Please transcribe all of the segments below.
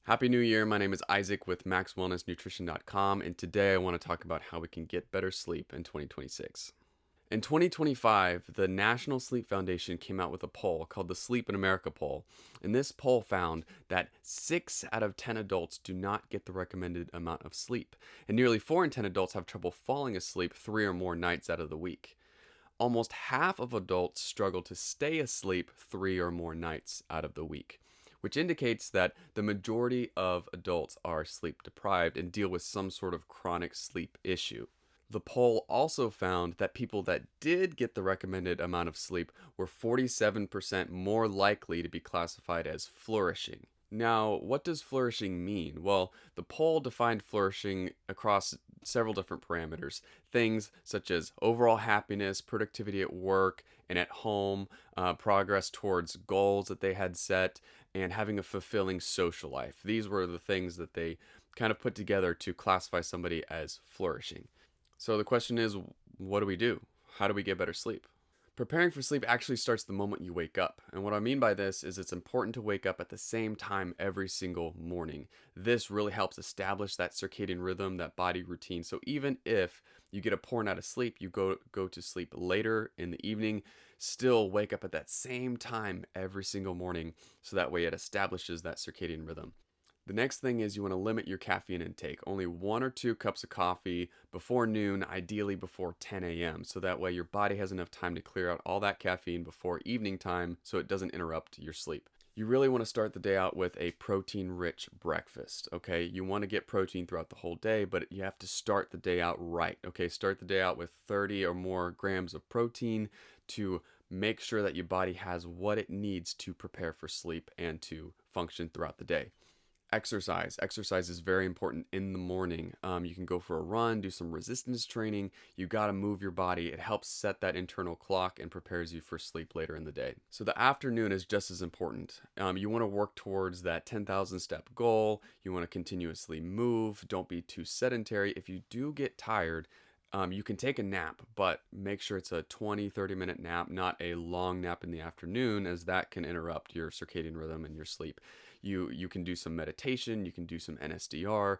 Happy New Year. My name is Isaac with MaxWellnessNutrition.com, and today I want to talk about how we can get better sleep in 2026. In 2025, the National Sleep Foundation came out with a poll called the Sleep in America poll, and this poll found that 6 out of 10 adults do not get the recommended amount of sleep, and nearly 4 in 10 adults have trouble falling asleep 3 or more nights out of the week. Almost half of adults struggle to stay asleep 3 or more nights out of the week, which indicates that the majority of adults are sleep deprived and deal with some sort of chronic sleep issue. The poll also found that people that did get the recommended amount of sleep were 47% more likely to be classified as flourishing. Now, what does flourishing mean? Well, the poll defined flourishing across several different parameters. Things such as overall happiness, productivity at work and at home, progress towards goals that they had set, and having a fulfilling social life. These were the things that they kind of put together to classify somebody as flourishing. So the question is, what do we do? How do we get better sleep? Preparing for sleep actually starts the moment you wake up. And what I mean by this is it's important to wake up at the same time every single morning. This really helps establish that circadian rhythm, that body routine. So even if you get a poor night of sleep, you go to sleep later in the evening, still wake up at that same time every single morning. So that way it establishes that circadian rhythm. The next thing is you want to limit your caffeine intake. Only 1 or 2 cups of coffee before noon, ideally before 10 a.m. So that way your body has enough time to clear out all that caffeine before evening time so it doesn't interrupt your sleep. You really want to start the day out with a protein rich breakfast, okay? You want to get protein throughout the whole day, but you have to start the day out right, okay? Start the day out with 30 or more grams of protein to make sure that your body has what it needs to prepare for sleep and to function throughout the day. Exercise is very important in the morning. You can go for a run, do some resistance training. You got to move your body. It helps set that internal clock and prepares you for sleep later in the day. So the afternoon is just as important. You want to work towards that 10,000 step goal. You want to continuously move. Don't be too sedentary. If you do get tired, you can take a nap, but make sure it's a 20-30 minute nap, not a long nap in the afternoon, as that can interrupt your circadian rhythm and your sleep. You can do some meditation, you can do some NSDR,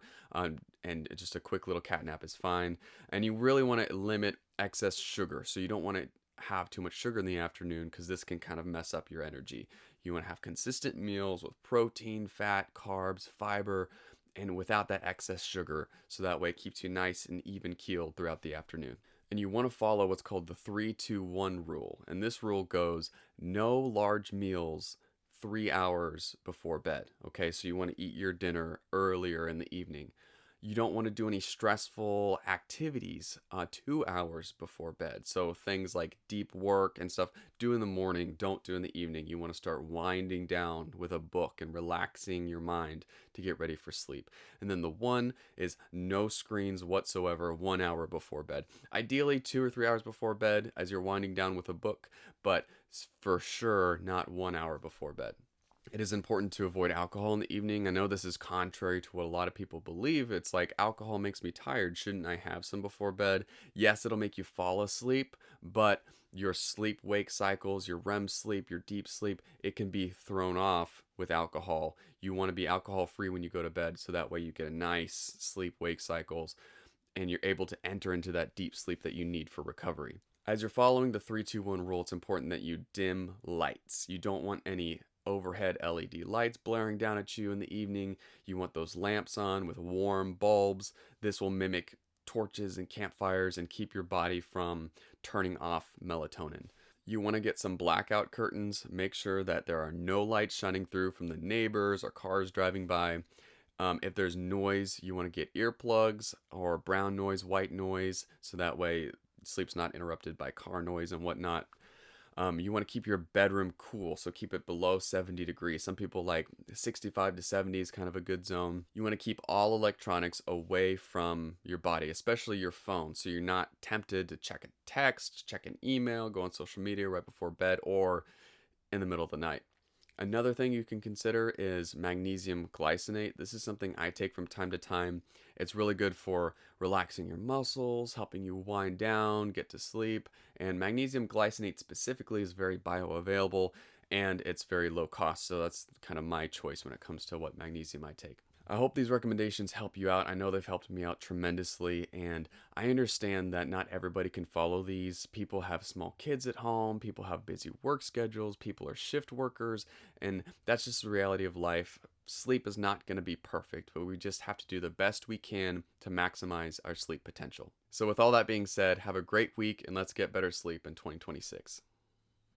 and just a quick little cat nap is fine. And you really want to limit excess sugar. So you don't want to have too much sugar in the afternoon because this can kind of mess up your energy. You want to have consistent meals with protein, fat, carbs, fiber, and without that excess sugar, so that way it keeps you nice and even keeled throughout the afternoon. And you want to follow what's called the 3-2-1 rule. And this rule goes no large meals 3 hours before bed. Okay, so you want to eat your dinner earlier in the evening. You don't want to do any stressful activities 2 hours before bed. So things like deep work and stuff, do in the morning, don't do in the evening. You want to start winding down with a book and relaxing your mind to get ready for sleep. And then the one is no screens whatsoever 1 hour before bed. Ideally 2 or 3 hours before bed as you're winding down with a book, but for sure not 1 hour before bed. It is important to avoid alcohol in the evening. I know this is contrary to what a lot of people believe. It's like alcohol makes me tired. Shouldn't I have some before bed? Yes, it'll make you fall asleep, but your sleep wake cycles, your REM sleep, your deep sleep, it can be thrown off with alcohol. You want to be alcohol free when you go to bed so that way you get a nice sleep wake cycles and you're able to enter into that deep sleep that you need for recovery. As you're following the 3-2-1 rule, it's important that you dim lights. You don't want any overhead LED lights blaring down at you in the evening. You want those lamps on with warm bulbs. This will mimic torches and campfires and keep your body from turning off melatonin. You want to get some blackout curtains. Make sure that there are no lights shining through from the neighbors or cars driving by. If there's noise, you want to get earplugs or brown noise, white noise, so that way sleep's not interrupted by car noise and whatnot. You want to keep your bedroom cool, so keep it below 70 degrees. Some people like 65 to 70 is kind of a good zone. You want to keep all electronics away from your body, especially your phone, so you're not tempted to check a text, check an email, go on social media right before bed or in the middle of the night. Another thing you can consider is magnesium glycinate. This is something I take from time to time. It's really good for relaxing your muscles, helping you wind down, get to sleep. And magnesium glycinate specifically is very bioavailable and it's very low cost. So that's kind of my choice when it comes to what magnesium I take. I hope these recommendations help you out. I know they've helped me out tremendously, and I understand that not everybody can follow these. People have small kids at home, people have busy work schedules, people are shift workers, and that's just the reality of life. Sleep is not going to be perfect, but we just have to do the best we can to maximize our sleep potential. So, with all that being said, have a great week and let's get better sleep in 2026.